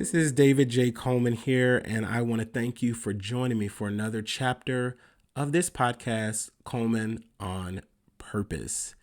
This is David J. Coleman here, and I want to thank you for joining me for another chapter of this podcast, Coleman on Purpose.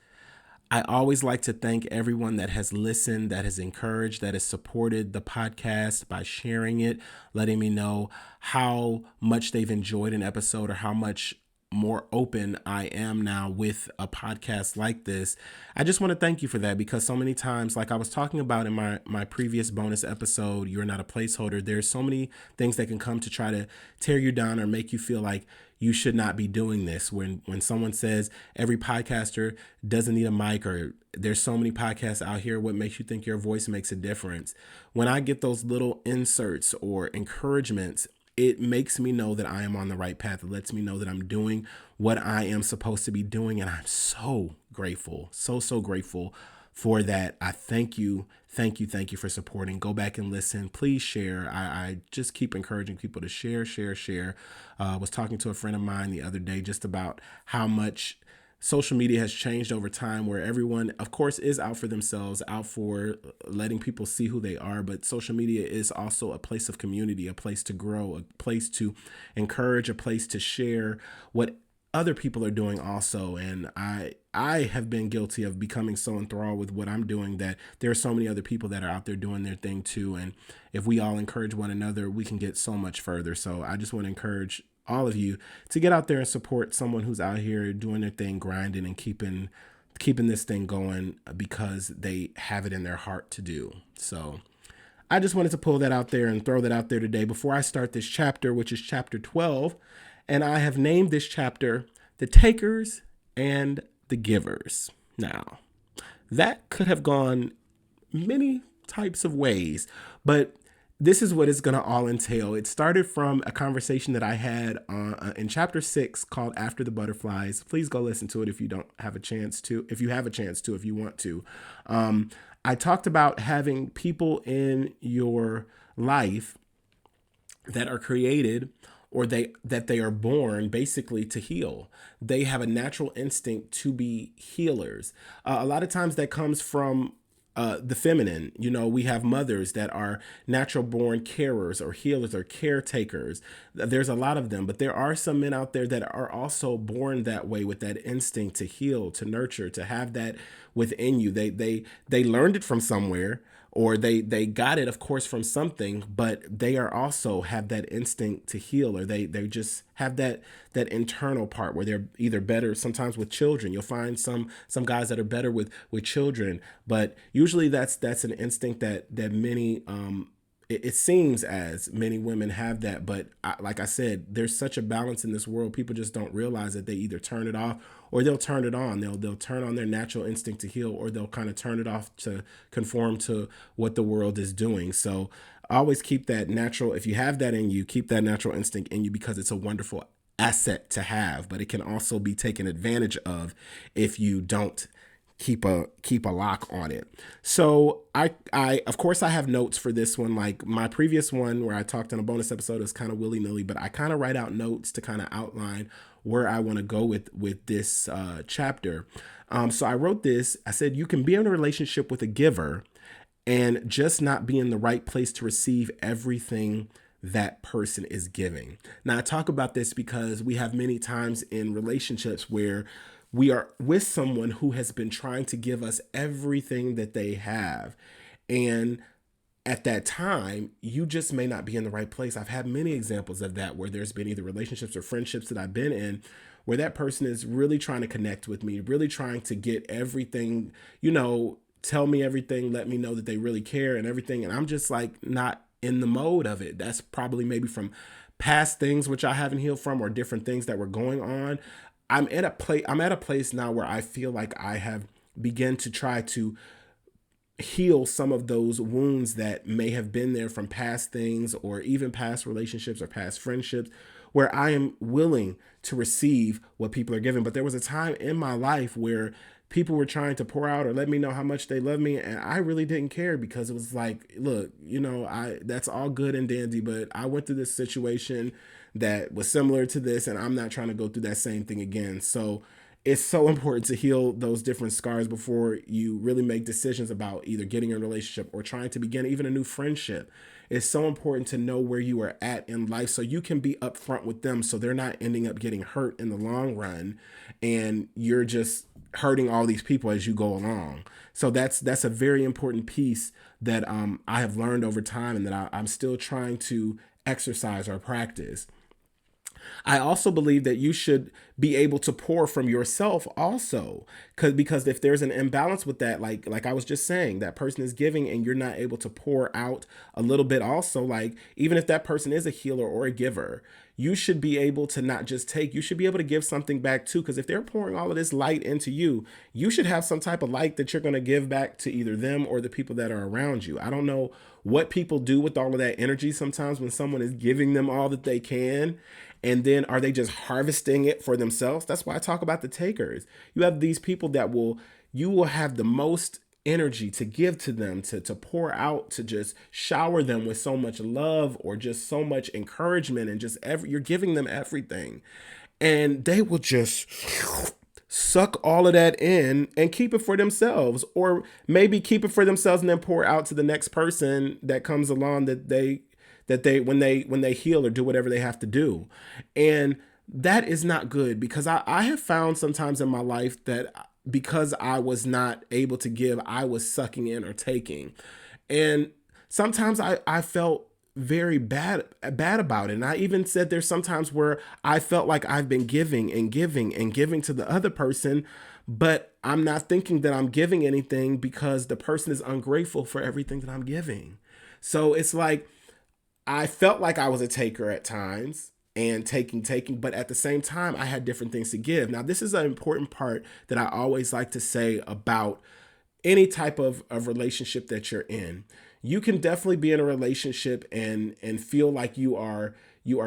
I always like to thank everyone that has listened, that has encouraged, that has supported the podcast by sharing it, letting me know how much they've enjoyed an episode or how much more open I am now with a podcast like this. I just want to thank you for that, because so many times, like I was talking about in my previous bonus episode, You're Not a Placeholder, there's so many things that can come to try to tear you down or make you feel like you should not be doing this. When someone says every podcaster doesn't need a mic, or there's so many podcasts out here, what makes you think your voice makes a difference? When I get those little inserts or encouragements, it makes me know that I am on the right path. It lets me know that I'm doing what I am supposed to be doing. And I'm so grateful, so grateful for that. I thank you. Thank you for supporting. Go back and listen. Please share. I just keep encouraging people to share. I was talking to a friend of mine the other day just about how much social media has changed over time, where everyone, of course, is out for themselves, out for letting people see who they are. But social media is also a place of community, a place to grow, a place to encourage, a place to share what other people are doing also. And I have been guilty of becoming so enthralled with what I'm doing that there are so many other people that are out there doing their thing too. And if we all encourage one another, we can get so much further. So I just want to encourage all of you to get out there and support someone who's out here doing their thing, grinding and keeping this thing going, because they have it in their heart to do. So I just wanted to pull that out there and throw that out there today before I start this chapter, which is chapter 12. And I have named this chapter The Takers and the Givers. Now, that could have gone many types of ways, but this is what it's going to all entail. It started from a conversation that I had in chapter 6 called After the Butterflies. Please go listen to it if you don't have a chance to, if you have a chance to, if you want to. I talked about having people in your life that are created, or that they are born basically to heal. They have a natural instinct to be healers. A lot of times that comes from the feminine. You know, we have mothers that are natural born carers or healers or caretakers. There's a lot of them, but there are some men out there that are also born that way, with that instinct to heal, to nurture, to have that within you. They learned it from somewhere, or they got it, of course, from something, but they are also have that instinct to heal, or they just have that internal part where they're either better sometimes with children. You'll find some guys that are better with children, but usually that's an instinct that many it seems as many women have that. But like I said, there's such a balance in this world. People just don't realize that they either turn it off or they'll turn it on. They'll turn on their natural instinct to heal, or they'll kind of turn it off to conform to what the world is doing. So always keep that natural. If you have that in you, keep that natural instinct in you, because it's a wonderful asset to have, but it can also be taken advantage of if you don't keep a lock on it. So I of course I have notes for this one. Like my previous one where I talked on a bonus episode is kind of willy-nilly, but I kind of write out notes to kind of outline where I want to go with this chapter. So I wrote this. I said, you can be in a relationship with a giver and just not be in the right place to receive everything that person is giving. Now I talk about this because we have many times in relationships where we are with someone who has been trying to give us everything that they have. And at that time, you just may not be in the right place. I've had many examples of that, where there's been either relationships or friendships that I've been in where that person is really trying to connect with me, really trying to get everything, tell me everything, let me know that they really care and everything. And I'm just like not in the mode of it. That's probably maybe from past things which I haven't healed from, or different things that were going on. I'm at a place now where I feel like I have begun to try to heal some of those wounds that may have been there from past things, or even past relationships or past friendships, where I am willing to receive what people are giving. But there was a time in my life where people were trying to pour out or let me know how much they love me, and I really didn't care, because it was like, look, that's all good and dandy, but I went through this situation that was similar to this, and I'm not trying to go through that same thing again. So it's so important to heal those different scars before you really make decisions about either getting in a relationship or trying to begin even a new friendship. It's so important to know where you are at in life so you can be upfront with them so they're not ending up getting hurt in the long run and you're just hurting all these people as you go along. So that's a very important piece that I have learned over time and that I'm still trying to exercise or practice. I also believe that you should be able to pour from yourself also, because if there's an imbalance with that, like I was just saying, that person is giving and you're not able to pour out a little bit also, like even if that person is a healer or a giver, you should be able to not just take, you should be able to give something back too. Because if they're pouring all of this light into you, you should have some type of light that you're going to give back to either them or the people that are around you. I don't know what people do with all of that energy sometimes when someone is giving them all that they can. And then are they just harvesting it for themselves? That's why I talk about the takers. You have these people that you will have the most energy to give to them, to pour out, to just shower them with so much love or just so much encouragement and just you're giving them everything. And they will just suck all of that in and keep it for themselves, or maybe keep it for themselves and then pour out to the next person that comes along that they when they heal or do whatever they have to do. And that is not good, because I have found sometimes in my life that because I was not able to give, I was sucking in or taking. And sometimes I felt very bad about it. And I even said there's sometimes where I felt like I've been giving and giving and giving to the other person, but I'm not thinking that I'm giving anything because the person is ungrateful for everything that I'm giving. So it's like I felt like I was a taker at times and taking, but at the same time, I had different things to give. Now, this is an important part that I always like to say about any type of relationship that you're in. You can definitely be in a relationship and feel like you are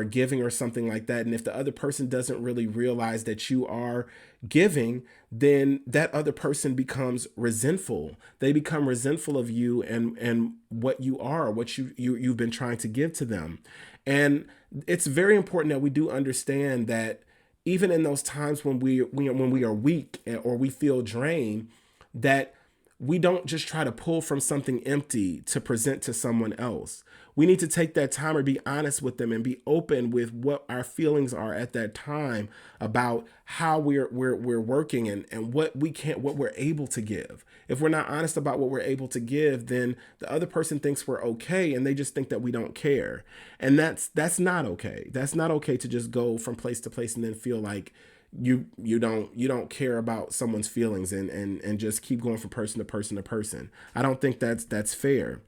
giving or something like that. And if the other person doesn't really realize that you are giving, then that other person becomes resentful. They become resentful of you and what you are, what you've been trying to give to them. And it's very important that we do understand that even in those times when we are weak or we feel drained, that we don't just try to pull from something empty to present to someone else. We need to take that time or be honest with them and be open with what our feelings are at that time about how we're working and what we're able to give. If we're not honest about what we're able to give, then the other person thinks we're okay and they just think that we don't care. And that's not okay. That's not okay to just go from place to place and then feel like you don't care about someone's feelings and just keep going from person to person to person. I don't think that's fair.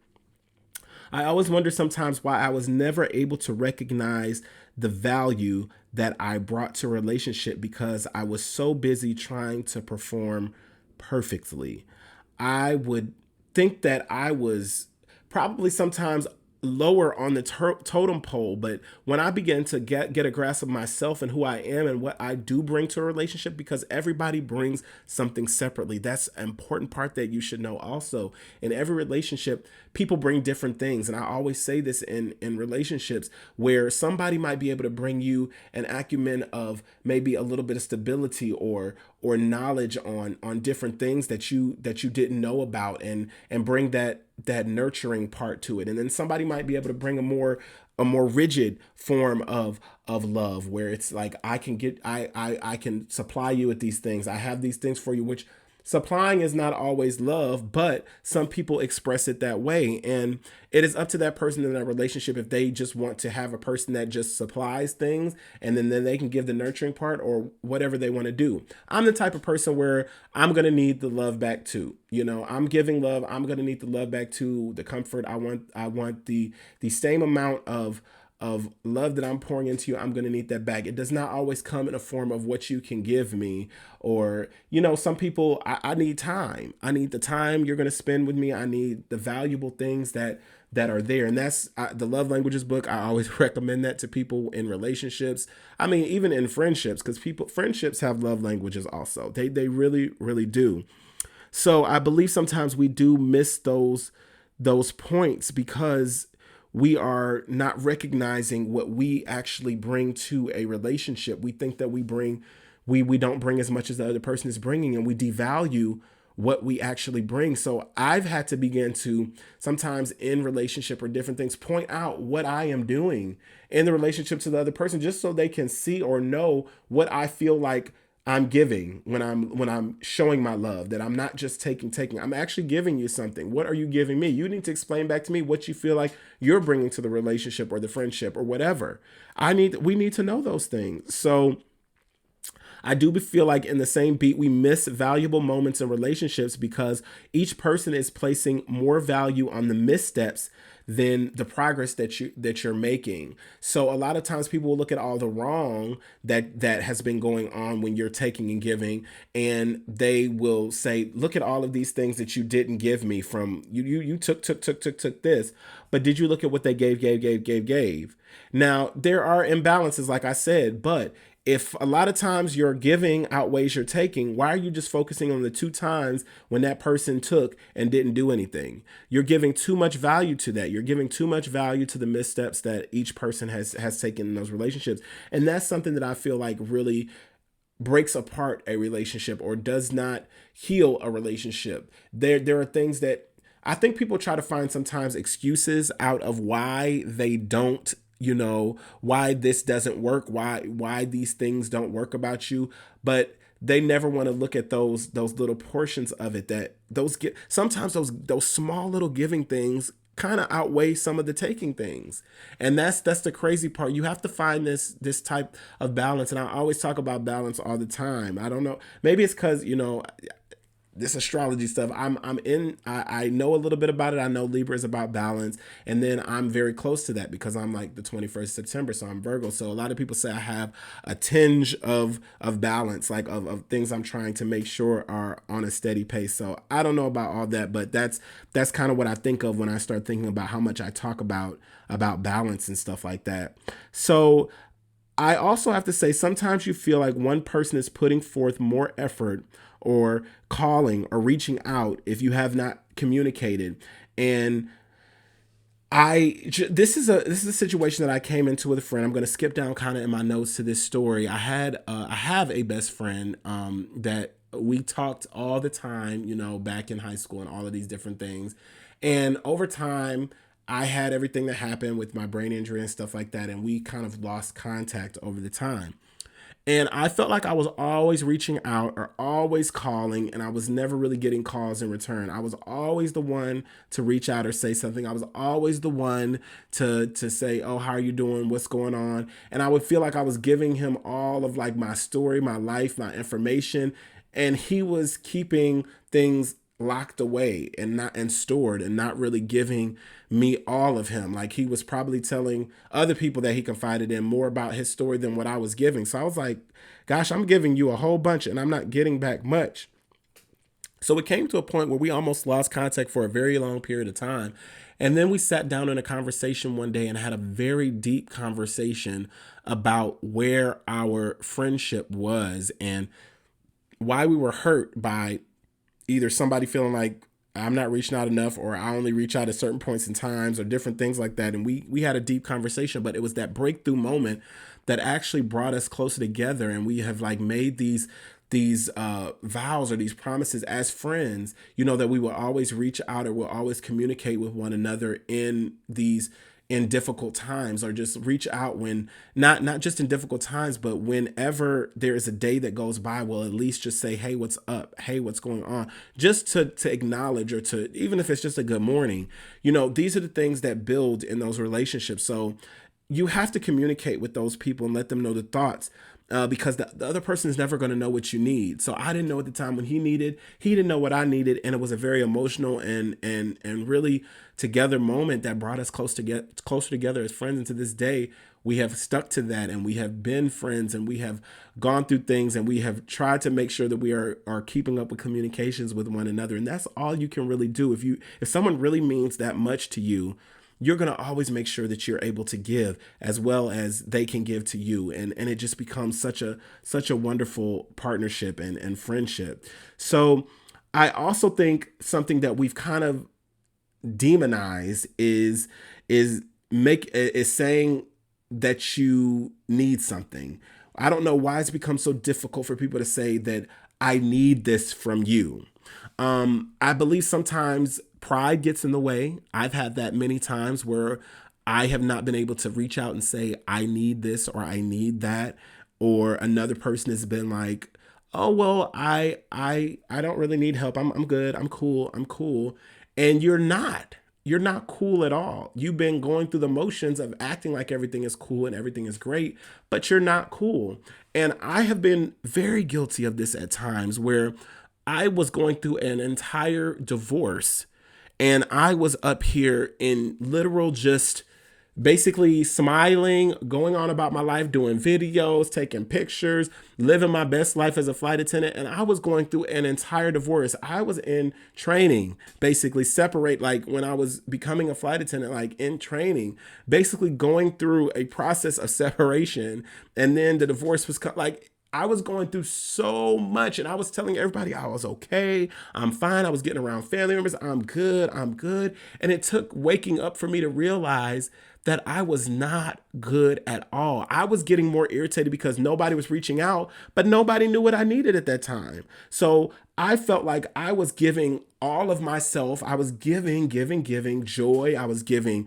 I always wonder sometimes why I was never able to recognize the value that I brought to a relationship because I was so busy trying to perform perfectly. I would think that I was probably sometimes lower on the totem pole, but when I began to get a grasp of myself and who I am and what I do bring to a relationship, because everybody brings something separately. That's an important part that you should know also. In every relationship, people bring different things, and I always say this in relationships where somebody might be able to bring you an acumen of maybe a little bit of stability or knowledge on different things that you didn't know about, and bring that nurturing part to it. And then somebody might be able to bring a more rigid form of love, where it's like I can supply you with these things. I have these things for you, which supplying is not always love, but some people express it that way. And it is up to that person in that relationship if they just want to have a person that just supplies things and then they can give the nurturing part or whatever they want to do. I'm the type of person where I'm going to need the love back too. I'm giving love. I'm going to need the love back too. The comfort. I want the same amount of love that I'm pouring into you. I'm going to need that back. It does not always come in a form of what you can give me, or, some people, I need time. I need the time you're going to spend with me. I need the valuable things that are there. And that's the Love Languages book. I always recommend that to people in relationships. I mean, even in friendships, because friendships have love languages also. They really, really do. So I believe sometimes we do miss those points because we are not recognizing what we actually bring to a relationship. We think that we don't bring as much as the other person is bringing, and we devalue what we actually bring. So I've had to begin to sometimes in relationship or different things point out what I am doing in the relationship to the other person, just so they can see or know what I feel like I'm giving when I'm showing my love, that I'm not just taking. I'm actually giving you something. What are you giving me? You need to explain back to me what you feel like you're bringing to the relationship or the friendship or whatever. We need to know those things. So I do feel like in the same beat, we miss valuable moments in relationships because each person is placing more value on the missteps than the progress that you're making. So a lot of times people will look at all the wrong that has been going on when you're taking and giving, and they will say, look at all of these things that you didn't give me. From you took this, but did you look at what they gave? Now there are imbalances, like I said, but if a lot of times your giving outweighs your taking, why are you just focusing on the two times when that person took and didn't do anything? You're giving too much value to that. You're giving too much value to the missteps that each person has taken in those relationships. And that's something that I feel like really breaks apart a relationship or does not heal a relationship. There are things that I think people try to find sometimes excuses out of why they don't, why this doesn't work, why these things don't work about you, but they never want to look at those little portions of it, that those get sometimes those small little giving things kind of outweigh some of the taking things. And that's the crazy part. You have to find this type of balance. And I always talk about balance all the time. I don't know, maybe it's because this astrology stuff. I know a little bit about it. I know Libra is about balance. And then I'm very close to that because I'm like the 21st September. So I'm Virgo. So a lot of people say I have a tinge of balance, like of things I'm trying to make sure are on a steady pace. So I don't know about all that, but that's kind of what I think of when I start thinking about how much I talk about balance and stuff like that. So I also have to say, sometimes you feel like one person is putting forth more effort or calling or reaching out if you have not communicated. And this is a situation that I came into with a friend. I'm going to skip down kind of in my notes to this story. I have a best friend that we talked all the time, back in high school and all of these different things. And over time, I had everything that happened with my brain injury and stuff like that, and we kind of lost contact over the time. And I felt like I was always reaching out or always calling, and I was never really getting calls in return. I was always the one to reach out or say something. I was always the one to say, "Oh, how are you doing? What's going on?" And I would feel like I was giving him all of like my story, my life, my information, and he was keeping things locked away and stored and not really giving me all of him. Like he was probably telling other people that he confided in more about his story than what I was giving. So I was like, gosh, I'm giving you a whole bunch and I'm not getting back much. So it came to a point where we almost lost contact for a very long period of time. And then we sat down in a conversation one day and had a very deep conversation about where our friendship was and why we were hurt by either somebody feeling like I'm not reaching out enough or I only reach out at certain points in times or different things like that. And we had a deep conversation, but it was that breakthrough moment that actually brought us closer together. And we have like made these vows or these promises as friends, that we will always reach out or we'll always communicate with one another in difficult times, or just reach out when not just in difficult times, but whenever there is a day that goes by, we'll at least just say, hey, what's up? Hey, what's going on? Just to acknowledge, or to, even if it's just a good morning, these are the things that build in those relationships. So you have to communicate with those people and let them know the thoughts. Because the other person is never going to know what you need. So I didn't know at the time when he didn't know what I needed. And it was a very emotional and really together moment that brought us closer together as friends. And to this day, we have stuck to that and we have been friends and we have gone through things and we have tried to make sure that we are keeping up with communications with one another. And that's all you can really do. If someone really means that much to you, you're going to always make sure that you're able to give as well as they can give to you. And it just becomes such a wonderful partnership and friendship. So I also think something that we've kind of demonized is saying that you need something. I don't know why it's become so difficult for people to say that I need this from you. I believe sometimes pride gets in the way. I've had that many times where I have not been able to reach out and say, I need this or I need that. Or another person has been like, oh, well, I don't really need help. I'm good. I'm cool. I'm cool. And you're not. You're not cool at all. You've been going through the motions of acting like everything is cool and everything is great, but you're not cool. And I have been very guilty of this at times where I was going through an entire divorce and I was up here in literal just basically smiling, going on about my life, doing videos, taking pictures, living my best life as a flight attendant. And I was going through an entire divorce. I was in training, basically separate, like when I was becoming a flight attendant, like in training, basically going through a process of separation. And then the divorce was like, I was going through so much and I was telling everybody I was okay. I'm fine. I was getting around family members. I'm good. I'm good. And it took waking up for me to realize that I was not good at all. I was getting more irritated because nobody was reaching out, but nobody knew what I needed at that time. So I felt like I was giving all of myself. I was giving joy. I was giving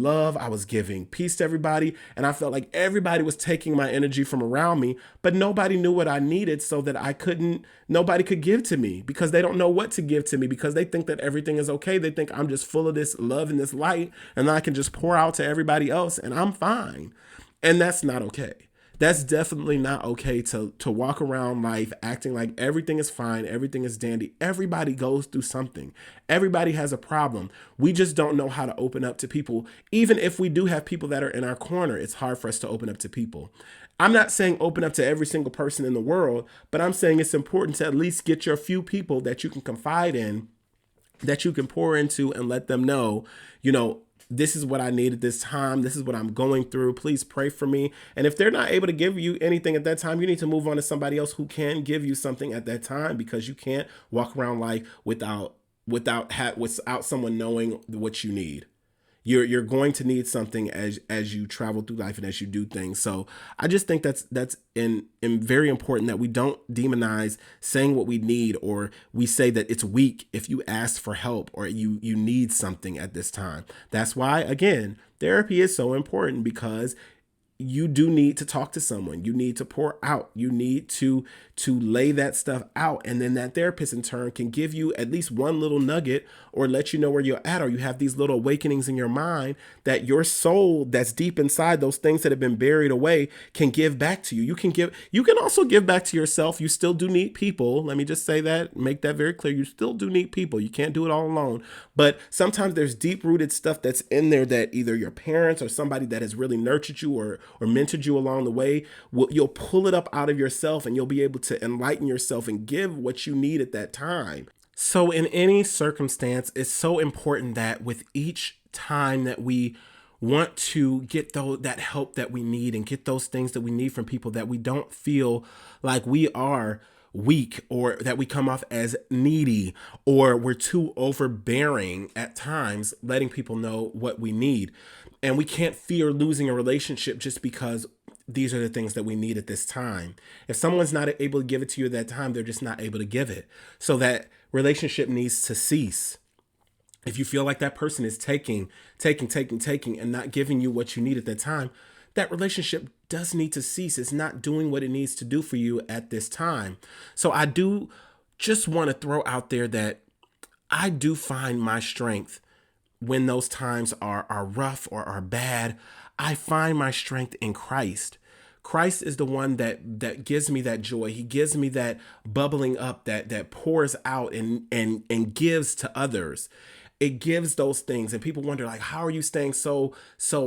love. I was giving peace to everybody. And I felt like everybody was taking my energy from around me, but nobody knew what I needed so that nobody could give to me because they don't know what to give to me because they think that everything is okay. They think I'm just full of this love and this light and I can just pour out to everybody else and I'm fine. And that's not okay. That's definitely not okay to walk around life acting like everything is fine, everything is dandy. Everybody goes through something. Everybody has a problem. We just don't know how to open up to people. Even if we do have people that are in our corner, it's hard for us to open up to people. I'm not saying open up to every single person in the world, but I'm saying it's important to at least get your few people that you can confide in, that you can pour into and let them know, this is what I need at this time. This is what I'm going through. Please pray for me. And if they're not able to give you anything at that time, you need to move on to somebody else who can give you something at that time because you can't walk around life without someone knowing what you need. You're going to need something as you travel through life and as you do things. So I just think that's in very important that we don't demonize saying what we need, or we say that it's weak if you ask for help or you need something at this time. That's why, again, therapy is so important because you do need to talk to someone. You need to pour out. You need to lay that stuff out. And then that therapist in turn can give you at least one little nugget or let you know where you're at, or you have these little awakenings in your mind that your soul that's deep inside, those things that have been buried away, can give back to you. You can also give back to yourself. You still do need people. Let me just say that, make that very clear. You still do need people. You can't do it all alone. But sometimes there's deep rooted stuff that's in there that either your parents or somebody that has really nurtured you or mentored you along the way, you'll pull it up out of yourself and you'll be able to enlighten yourself and give what you need at that time. So in any circumstance, it's so important that with each time that we want to get that help that we need and get those things that we need from people, that we don't feel like we are weak or that we come off as needy or we're too overbearing at times, letting people know what we need. And we can't fear losing a relationship just because these are the things that we need at this time. If someone's not able to give it to you at that time, they're just not able to give it. So that relationship needs to cease. If you feel like that person is taking and not giving you what you need at that time, that relationship does need to cease. It's not doing what it needs to do for you at this time. So I do just want to throw out there that I do find my strength when those times are rough or are bad. I find my strength in Christ. Christ is the one that gives me that joy. He gives me that bubbling up that pours out and gives to others. It gives those things, and people wonder, like, how are you staying so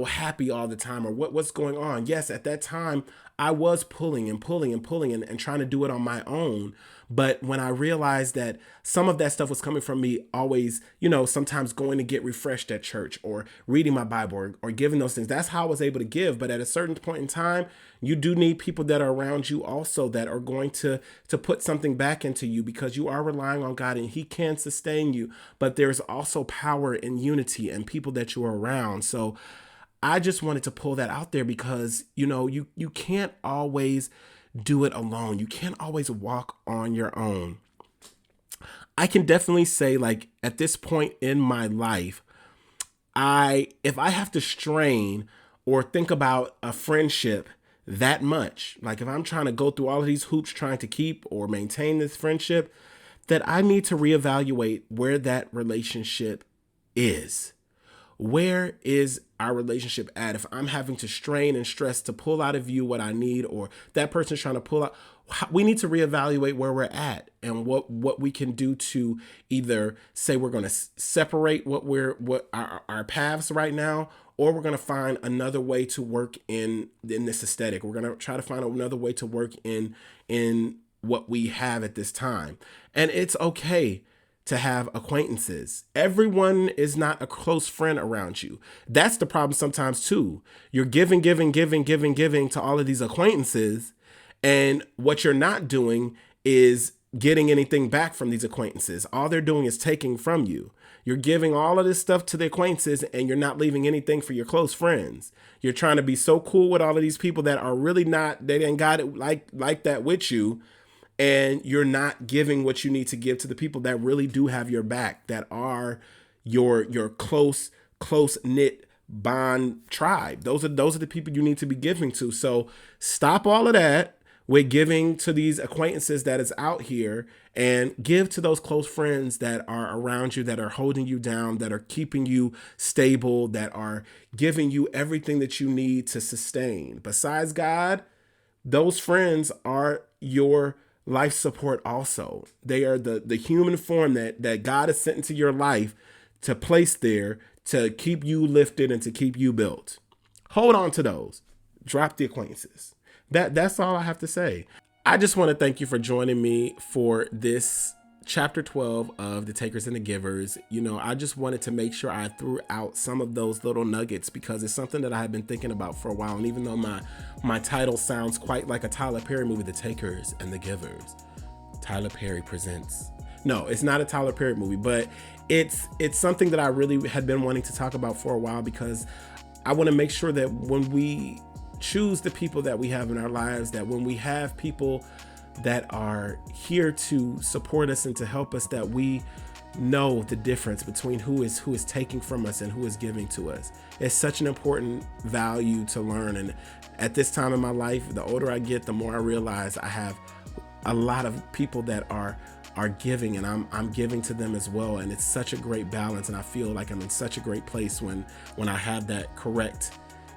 happy all the time, or what's going on? Yes, at that time I was pulling and trying to do it on my own. But when I realized that some of that stuff was coming from me always, sometimes going to get refreshed at church or reading my Bible or giving those things, that's how I was able to give. But at a certain point in time, you do need people that are around you also that are going to put something back into you, because you are relying on God and He can sustain you. But there's also power in unity and people that you are around. So I just wanted to pull that out there because, you can't always do it alone. You can't always walk on your own. I can definitely say, like, at this point in my life, if I have to strain or think about a friendship that much, like if I'm trying to go through all of these hoops trying to keep or maintain this friendship, that I need to reevaluate where that relationship is. Where is our relationship at? If I'm having to strain and stress to pull out of you what I need, or that person's trying to pull out, we need to reevaluate where we're at and what we can do to either say we're going to separate what our paths right now, or we're going to find another way to work in this aesthetic. We're going to try to find another way to work in what we have at this time. And it's okay to have acquaintances. Everyone is not a close friend around you. That's the problem sometimes too. You're giving to all of these acquaintances, and what you're not doing is getting anything back from these acquaintances. All they're doing is taking from you. You're giving all of this stuff to the acquaintances and you're not leaving anything for your close friends. You're trying to be so cool with all of these people that are really not, they didn't got it like that with you. And you're not giving what you need to give to the people that really do have your back, that are your close knit bond tribe. Those are the people you need to be giving to. So stop all of that with giving to these acquaintances that is out here, and give to those close friends that are around you, that are holding you down, that are keeping you stable, that are giving you everything that you need to sustain. Besides God, those friends are your life support also. They are the human form that God has sent into your life to place there to keep you lifted and to keep you built. Hold on to those. Drop the acquaintances. That's all I have to say. I just want to thank you for joining me for this chapter 12 of The Takers and the Givers. You know, I just wanted to make sure I threw out some of those little nuggets because it's something that I have been thinking about for a while. And even though my title sounds quite like a Tyler Perry movie, The Takers and the Givers, Tyler Perry presents. No, it's not a Tyler Perry movie, but it's something that I really had been wanting to talk about for a while, because I want to make sure that when we choose the people that we have in our lives, that when we have people that are here to support us and to help us, that we know the difference between who is taking from us and who is giving to us. It's such an important value to learn. And at this time in my life, the older I get, the more I realize I have a lot of people that are giving, and I'm giving to them as well. And it's such a great balance. And I feel like I'm in such a great place when I have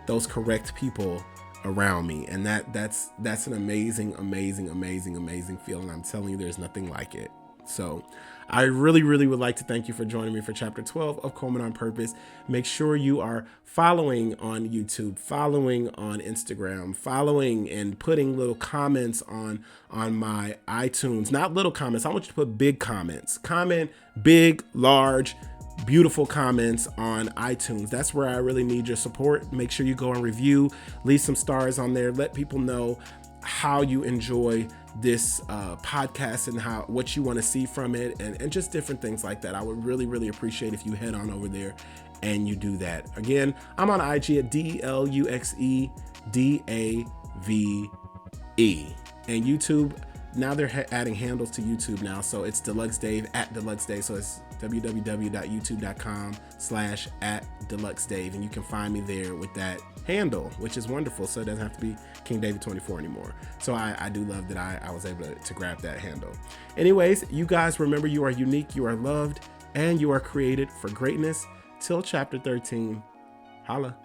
those correct people around me. And that's an amazing feeling. I'm telling you, there's nothing like it. So I really would like to thank you for joining me for chapter 12 of Coleman on Purpose. Make sure you are following on YouTube, following on Instagram, following and putting little comments on my iTunes. Not little comments. I want you to put big comments. Comment big, large, beautiful comments on iTunes. That's where I really need your support. Make sure you go and review, leave some stars on there. Let people know how you enjoy this podcast and what you want to see from it, and just different things like that. I would really appreciate if you head on over there and you do that. Again, I'm on IG at DeluxeDave, and YouTube. Now they're adding handles to YouTube now, so it's Deluxe Dave at Deluxe Dave. So it's www.youtube.com/@DeluxeDave, and you can find me there with that handle, which is wonderful. So it doesn't have to be King David 24 anymore. So I do love that I was able to grab that handle. Anyways, you guys remember, you are unique, you are loved, and you are created for greatness. Till chapter 13. Holla.